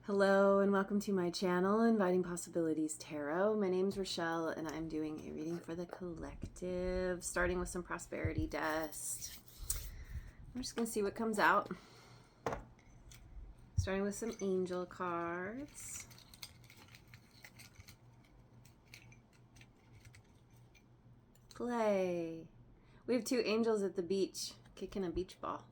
Hello and welcome to my channel, Inviting Possibilities Tarot. My name's Rachelle and I'm doing a reading for the collective, starting with some prosperity dust. I'm just going to see what comes out. Starting with some angel cards. Play. We have two angels at the beach kicking a beach ball.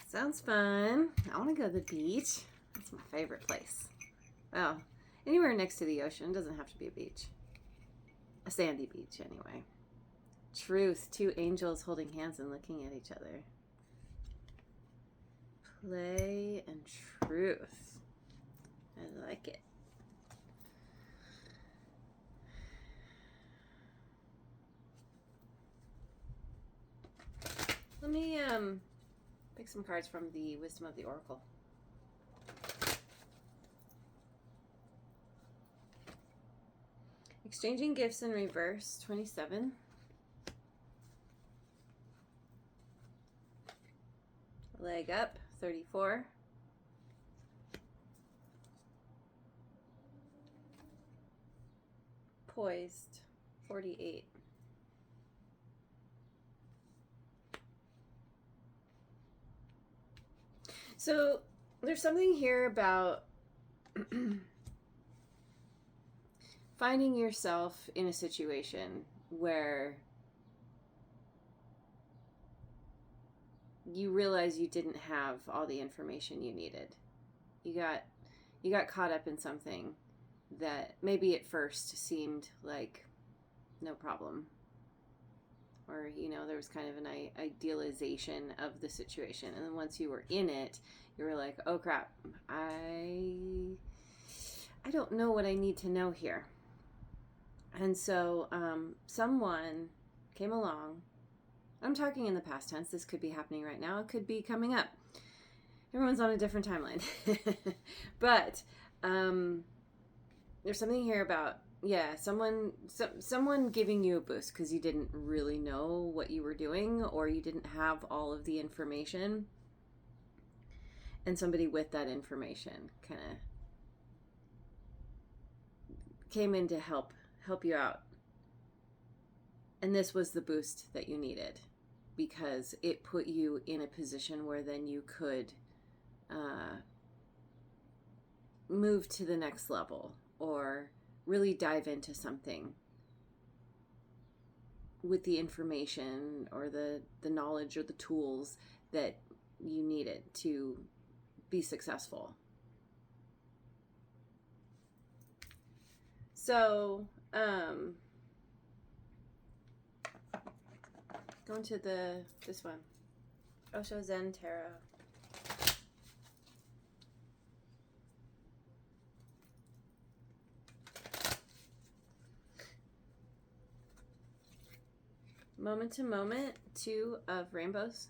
Sounds fun. I want to go to the beach. That's my favorite place. Oh, anywhere next to the ocean. Doesn't have to be a beach. A sandy beach, anyway. Truth. Two angels holding hands and looking at each other. Play and truth. I like it. Let me pick some cards from the Wisdom of the Oracle. Exchanging gifts in reverse, 27. Leg up, 34. Poised, 48. So there's something here about finding yourself in a situation where you realize you didn't have all the information you needed. You got caught up in something that maybe at first seemed like no problem. Or, there was kind of an idealization of the situation. And then once you were in it, you were like, oh crap, I don't know what I need to know here. And so someone came along. I'm talking in the past tense. This could be happening right now. It could be coming up. Everyone's on a different timeline. But there's something here about, someone giving you a boost because you didn't really know what you were doing or you didn't have all of the information. And somebody with that information kind of came in to help you out. And this was the boost that you needed because it put you in a position where then you could move to the next level or really dive into something with the information or the knowledge or the tools that you needed to be successful. So, going to this one, Osho Zen Tarot. Moment to moment, 2 of rainbows.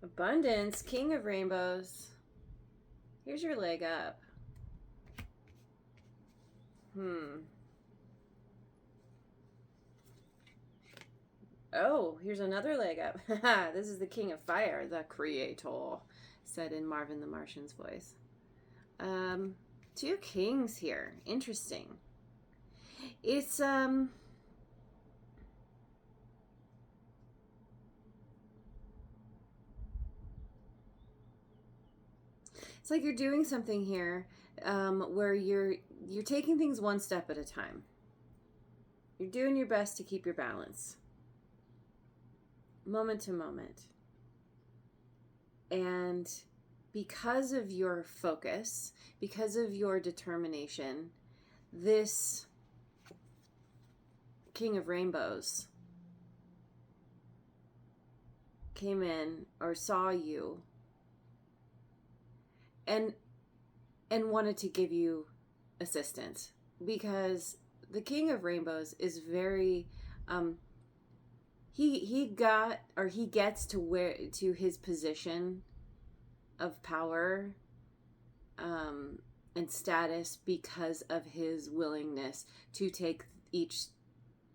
Abundance, King of rainbows. Here's your leg up. Oh, here's another leg up. This is the King of Fire, the Creator, said in Marvin the Martian's voice. 2 kings here. Interesting. It's it's like you're doing something here where you're taking things one step at a time. You're doing your best to keep your balance. Moment to moment. And because of your focus, because of your determination, this King of Rainbows came in or saw you and wanted to give you assistance, because the King of Rainbows is very he gets to his position of power and status because of his willingness to take each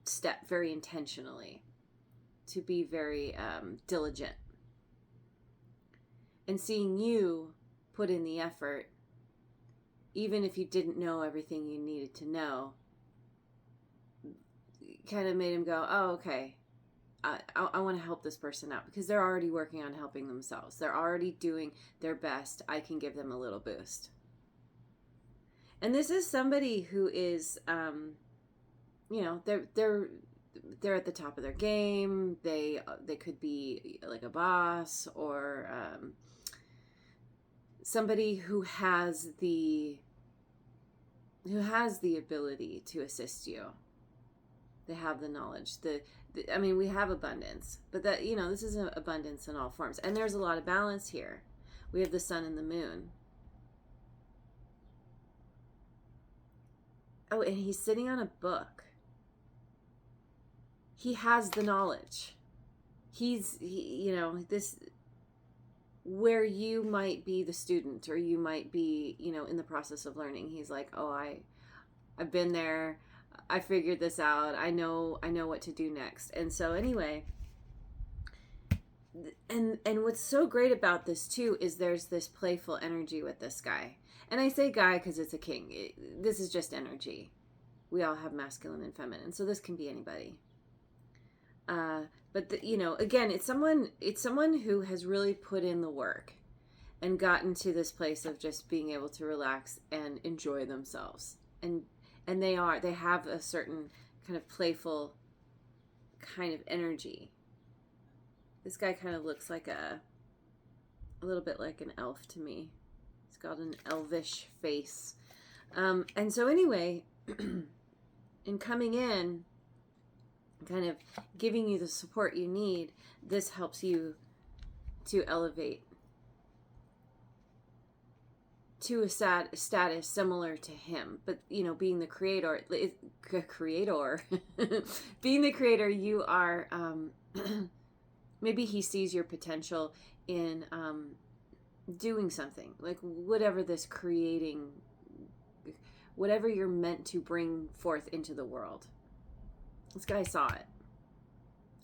step very intentionally to be very diligent. And seeing you put in the effort, even if you didn't know everything you needed to know, kind of made him go, oh, okay, I want to help this person out, because they're already working on helping themselves. They're already doing their best. I can give them a little boost. And this is somebody who is, they're at the top of their game. They could be like a boss, or somebody who has the ability to assist you. They have the knowledge. We have abundance, but that, this is an abundance in all forms. And there's a lot of balance here. We have the sun and the moon. Oh, and he's sitting on a book. He has the knowledge. This, where you might be the student, or you might be, in the process of learning. He's like, oh, I've been there. I figured this out. I know what to do next. And so anyway, and what's so great about this too is there's this playful energy with this guy. And I say guy because it's a king. This is just energy. We all have masculine and feminine, so this can be anybody. But again, it's someone who has really put in the work and gotten to this place of just being able to relax and enjoy themselves. And they have a certain kind of playful kind of energy. This guy kind of looks like a little bit like an elf to me. He's got an elvish face. And so anyway, in coming in, kind of giving you the support you need, this helps you to elevate to a status similar to him. But being the creator being the creator, you are maybe he sees your potential in doing something, like whatever you're meant to bring forth into the world. This guy saw it,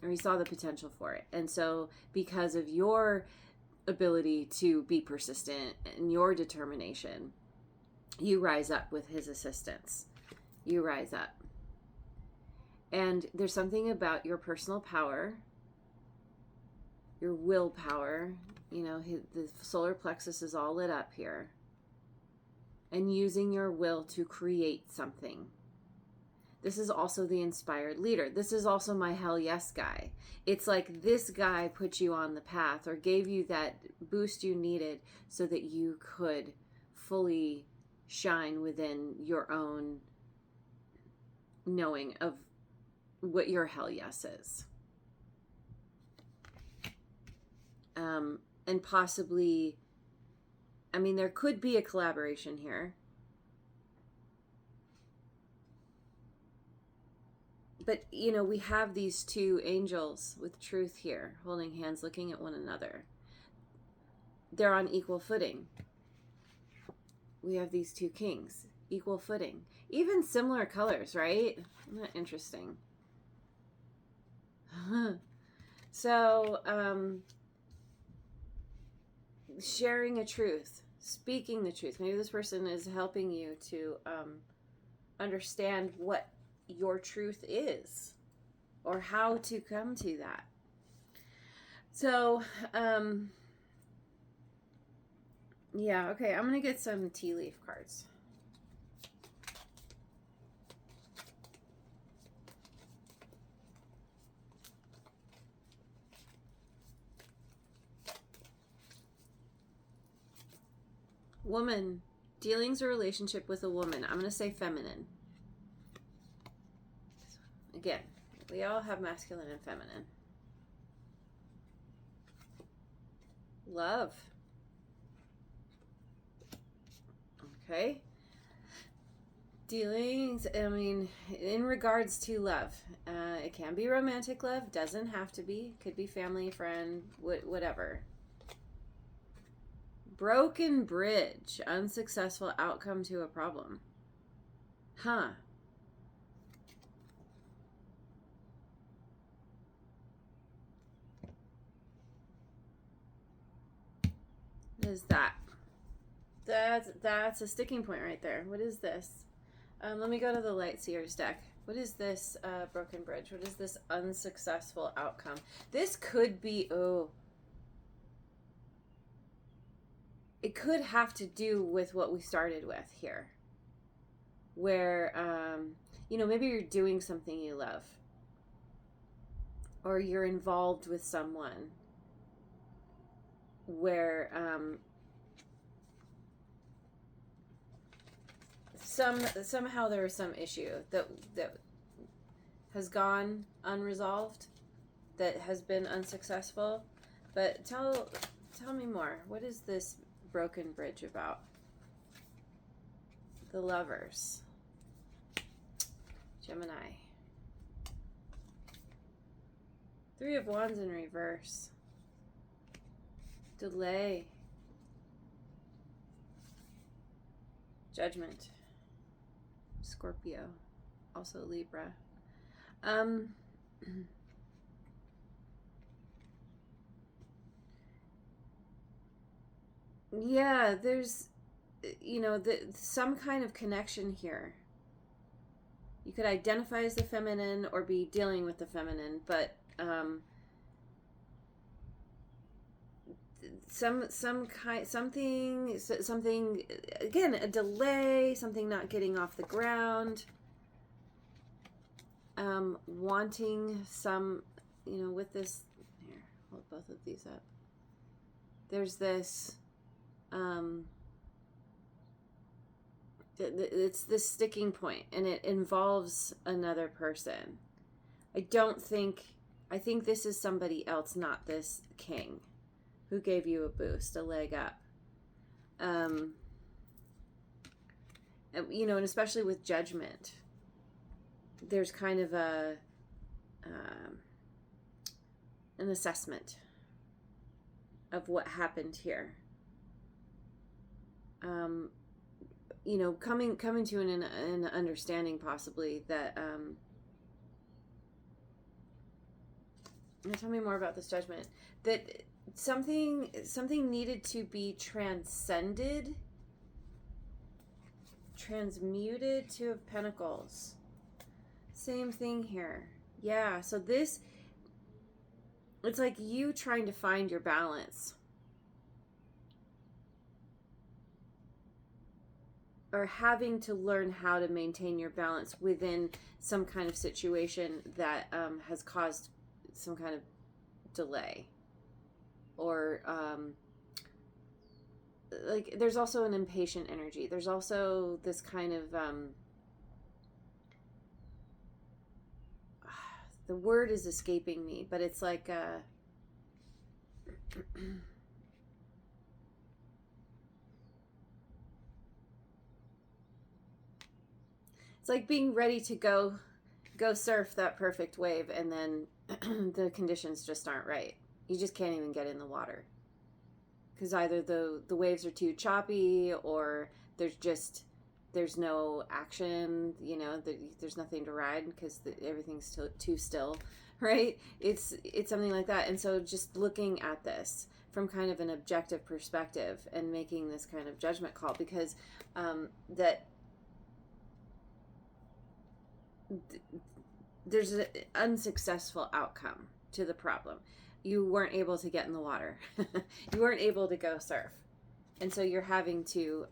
or he saw the potential for it. And so because of your ability to be persistent and your determination, you rise up with his assistance. You rise up. And there's something about your personal power, your willpower, the solar plexus is all lit up here, and using your will to create something. This is also the inspired leader. This is also my hell yes guy. It's like this guy put you on the path, or gave you that boost you needed so that you could fully shine within your own knowing of what your hell yes is. And possibly, there could be a collaboration here. But, we have these two angels with truth here, holding hands, looking at one another. They're on equal footing. We have these two kings, equal footing. Even similar colors, right? Isn't that interesting? So, sharing a truth, speaking the truth. Maybe this person is helping you to understand what your truth is, or how to come to that. So, okay, I'm going to get some tea leaf cards. Woman, dealings or relationship with a woman. I'm going to say feminine. Again, we all have masculine and feminine. Love. Okay. Dealings, in regards to love. It can be romantic love, doesn't have to be. Could be family, friend, whatever. Broken bridge, unsuccessful outcome to a problem. Huh. is that? That's a sticking point right there. What is this? Let me go to the Light Seer's deck. What is this broken bridge? What is this unsuccessful outcome? This could be, it could have to do with what we started with here. Where, maybe you're doing something you love. Or you're involved with someone where somehow there is some issue that has gone unresolved, that has been unsuccessful. But tell me more. What is this broken bridge about? The Lovers. Gemini. 3 of Wands in reverse. Delay. Judgment. Scorpio. Also Libra. Yeah, there's, some kind of connection here. You could identify as the feminine or be dealing with the feminine, but something again, a delay, something not getting off the ground, wanting some, with this here, hold both of these up. There's this it's this sticking point, and it involves another person. I think this is somebody else, not this king who gave you a boost, a leg up. And especially with judgment, there's kind of an assessment of what happened here. Coming to an understanding, possibly, that tell me more about this judgment, that something needed to be transmuted. 2 of Pentacles. Same thing here. Yeah, so it's like you trying to find your balance, or having to learn how to maintain your balance within some kind of situation that has caused some kind of delay. Or there's also an impatient energy. There's also this kind of the word is escaping me, but it's like it's like being ready to go surf that perfect wave, and then the conditions just aren't right. You just can't even get in the water because either the waves are too choppy, or there's no action. There's nothing to ride because everything's too still, right? It's something like that. And so just looking at this from kind of an objective perspective and making this kind of judgment call, because that there's an unsuccessful outcome to the problem. You weren't able to get in the water. You weren't able to go surf. And so you're having to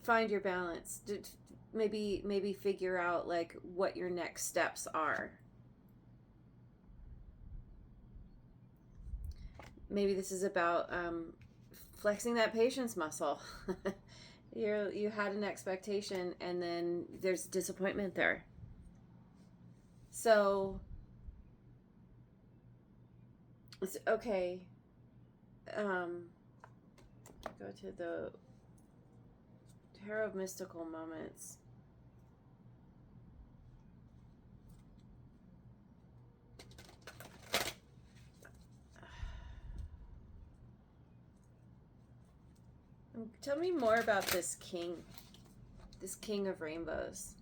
find your balance. Maybe figure out like what your next steps are. Maybe this is about flexing that patience muscle. You had an expectation, and then there's disappointment there. So it's okay. Go to the Tarot of Mystical Moments. Tell me more about this king of rainbows.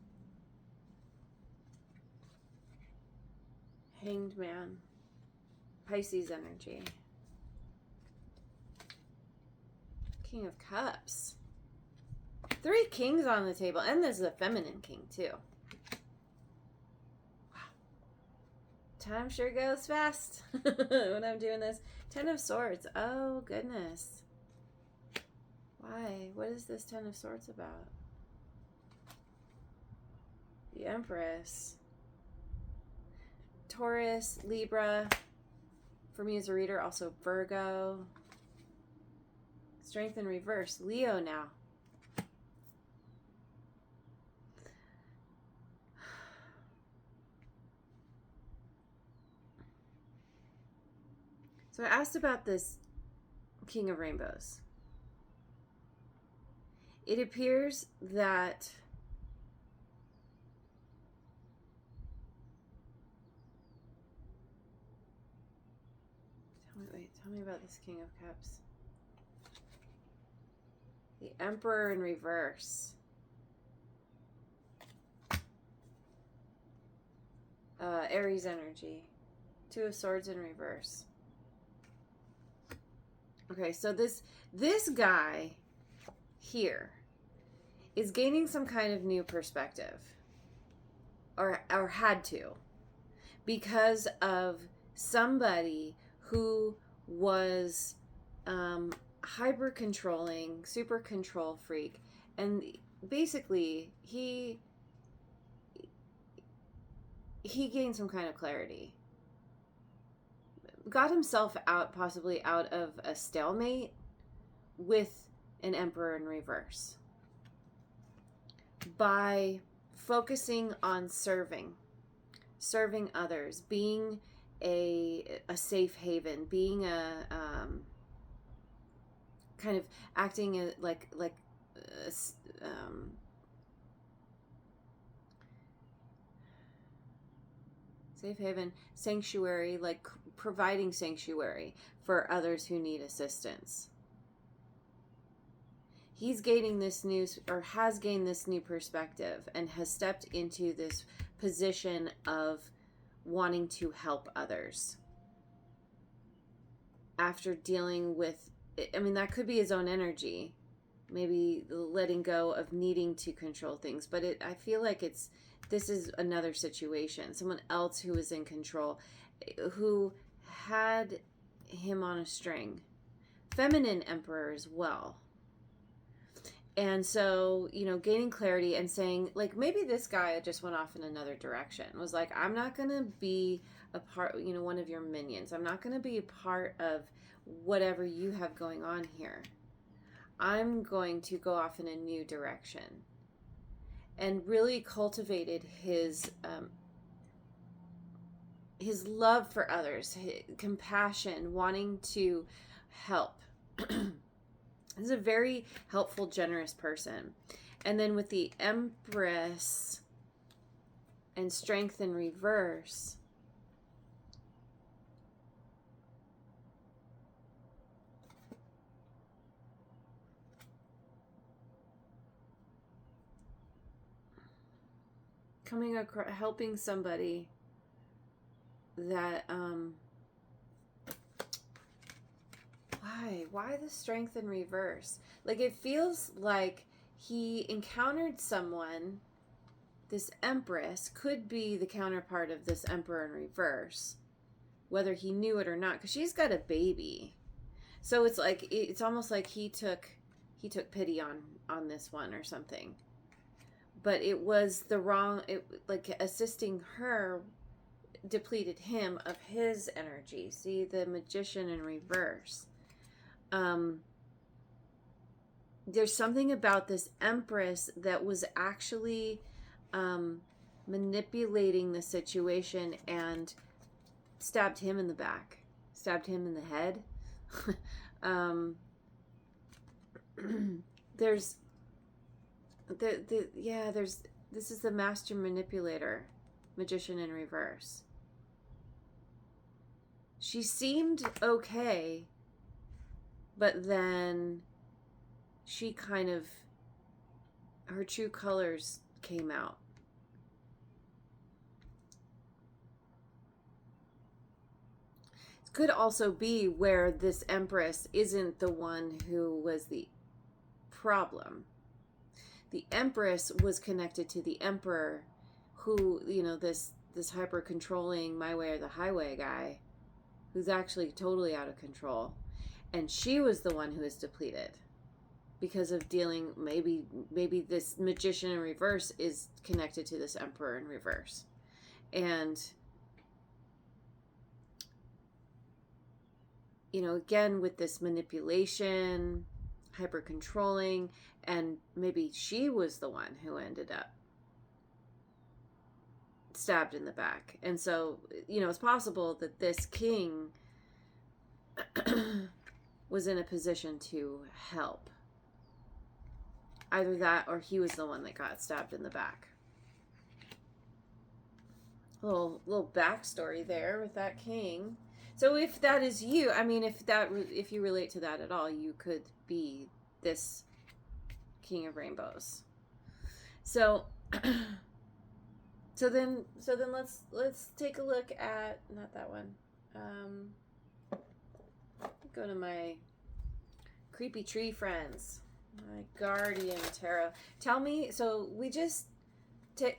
Hanged Man. Pisces energy. King of Cups. 3 kings on the table. And there's a feminine king, too. Wow. Time sure goes fast when I'm doing this. 10 of Swords. Oh, goodness. Why? What is this 10 of Swords about? The Empress. Taurus, Libra. For me as a reader, also Virgo. Strength in reverse. Leo now. So I asked about this King of Rainbows. It appears that tell me about this King of Cups. The Emperor in reverse. Aries energy. 2 of Swords in reverse. Okay, so this guy here is gaining some kind of new perspective, or had to, because of somebody who was hyper controlling, super control freak, and basically he gained some kind of clarity, got himself out, possibly out of a stalemate with an Emperor in reverse, by focusing on serving others, being a safe haven, being a kind of acting like safe haven, sanctuary, like providing sanctuary for others who need assistance. He's gaining this new, or has gained this new perspective, and has stepped into this position of wanting to help others. After dealing with, I mean, that could be his own energy, maybe letting go of needing to control things, but I feel like this is another situation, someone else who is in control, who had him on a string. Feminine Emperor as well. And so, gaining clarity and saying, like, maybe this guy just went off in another direction. Was like, I'm not going to be a part, one of your minions. I'm not going to be a part of whatever you have going on here. I'm going to go off in a new direction. And really cultivated his love for others, his compassion, wanting to help. He's a very helpful, generous person. And then with the Empress and strength in reverse, coming across, helping somebody that why the strength in reverse? Like, it feels like he encountered someone. This Empress could be the counterpart of this Emperor in reverse, whether he knew it or not, because she's got a baby. So it's like, it's almost like he took pity on this one or something. But it was the wrong, like assisting her depleted him of his energy. See, the Magician in reverse. There's something about this Empress that was actually manipulating the situation and stabbed him in the back, stabbed him in the head. This is the Master Manipulator, Magician in reverse. She seemed okay, but then she kind of, her true colors came out. It could also be where this Empress isn't the one who was the problem. The Empress was connected to the Emperor, who, you know, this hyper controlling my way or the highway guy, who's actually totally out of control. And she was the one who is depleted because of dealing, maybe this magician in reverse is connected to this Emperor in reverse. And, you know, again, with this manipulation, hyper controlling, and maybe she was the one who ended up stabbed in the back. And so, you know, it's possible that this king was in a position to help. Either that or he was the one that got stabbed in the back. Little backstory there with that king. So if that is you, I mean, if you relate to that at all, you could be this King of Rainbows. So so then let's take a look at, not that one. Go to my creepy tree friends, my guardian tarot. Tell me, so we just took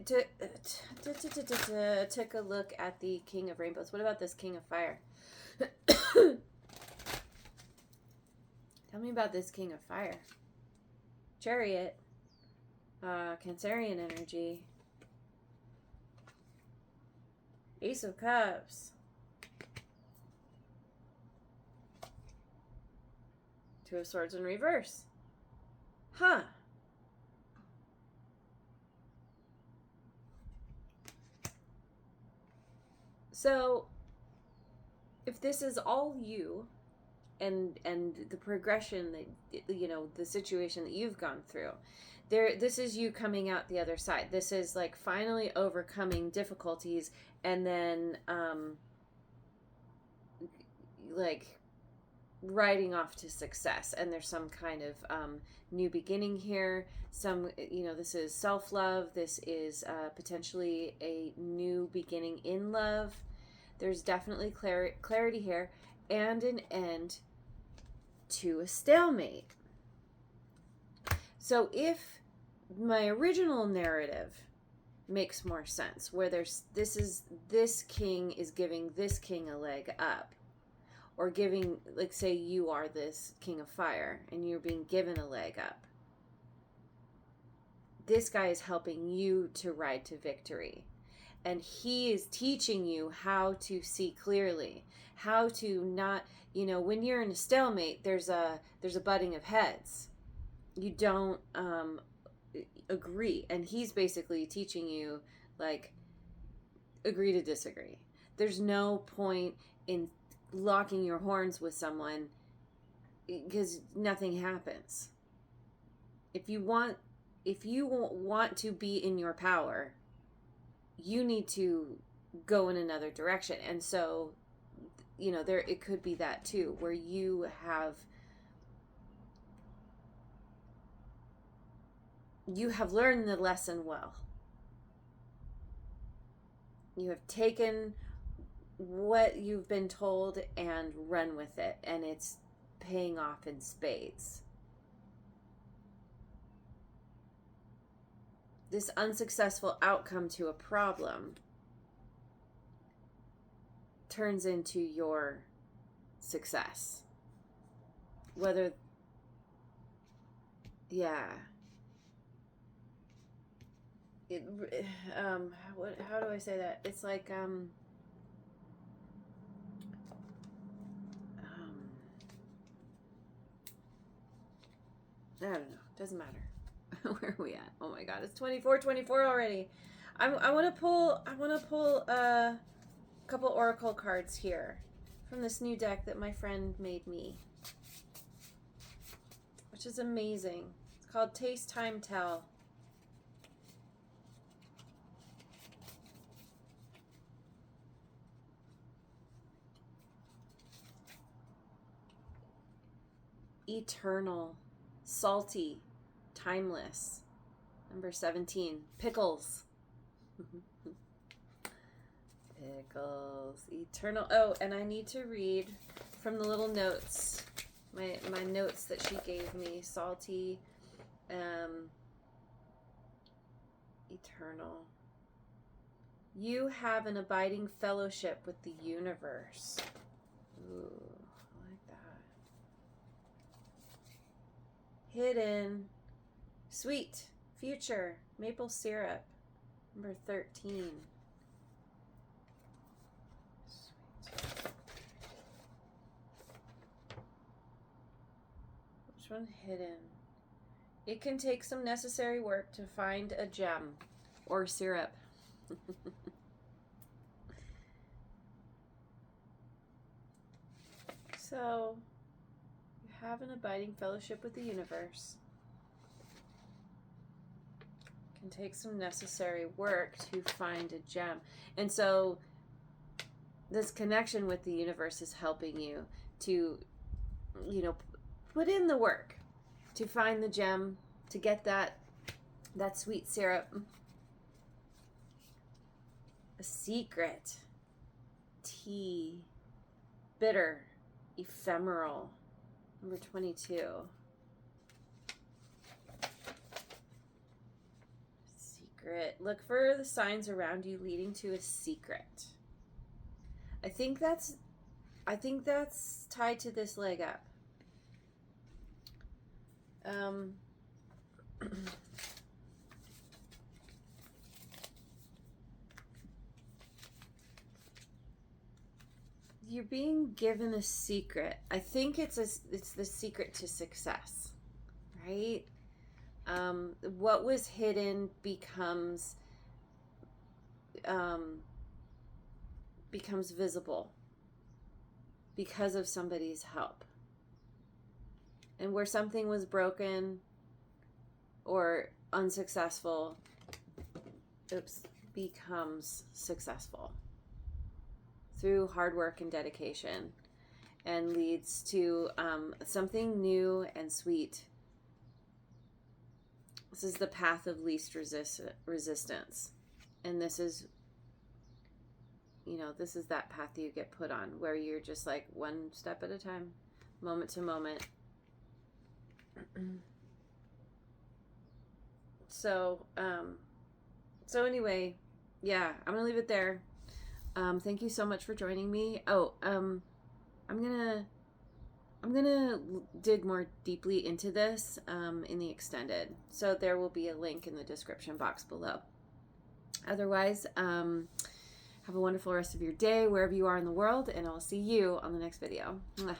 a look at the King of Rainbows. What about this King of Fire? Tell me about this King of Fire. Chariot, Cancerian energy, Ace of Cups, Two of Swords in reverse. Huh. So, if this is all you, and the progression that, you know, the situation that you've gone through, this is you coming out the other side. This is like finally overcoming difficulties and then like riding off to success. And there's some kind of new beginning here. Some, you know, this is self-love. This is potentially a new beginning in love. There's definitely clarity here, and an end to a stalemate. So if my original narrative makes more sense, where this king is giving this king a leg up, or giving, like, say you are this King of Fire and you're being given a leg up, this guy is helping you to ride to victory. And he is teaching you how to see clearly, how to not, you know, when you're in a stalemate, there's a butting of heads. You don't agree. And he's basically teaching you, like, agree to disagree. There's no point in locking your horns with someone because nothing happens. If you want to be in your power, you need to go in another direction. And so, you know, it could be that too, where you have learned the lesson well. You have taken what you've been told and run with it, and it's paying off in spades. This unsuccessful outcome to a problem turns into your success. Whether, yeah. How do I say that? It's like, I don't know. Doesn't matter. Where are we at? Oh my God, it's 24 already. I want to pull a couple oracle cards here from this new deck that my friend made me, which is amazing. It's called Taste, Time, Tell. Eternal, salty, timeless. Number 17, pickles. Pickles, eternal. Oh, and I need to read from the little notes, my notes that she gave me. Salty, Eternal. You have an abiding fellowship with the universe. Ooh, I like that. Hidden. Sweet. Future. Maple syrup. Number 13. Sweet. Which one? Hidden. It can take some necessary work to find a gem or syrup. So, you have an abiding fellowship with the universe. It can take some necessary work to find a gem. And so, this connection with the universe is helping you to, put in the work to find the gem, to get that sweet syrup. A secret. Tea. Bitter. Ephemeral. Number 22. Secret. Look for the signs around you leading to a secret. I think that's tied to this leg up. You're being given a secret. I think it's the secret to success, right? What was hidden becomes visible because of somebody's help. And where something was broken or unsuccessful, becomes successful through hard work and dedication, and leads to something new and sweet. This is the path of least resistance. And this is that path that you get put on, where you're just like one step at a time, moment to moment. So anyway, yeah, I'm gonna leave it there. Thank you so much for joining me. I'm gonna dig more deeply into this in the extended, so there will be a link in the description box below. Otherwise, have a wonderful rest of your day wherever you are in the world, and I'll see you on the next video. Mwah.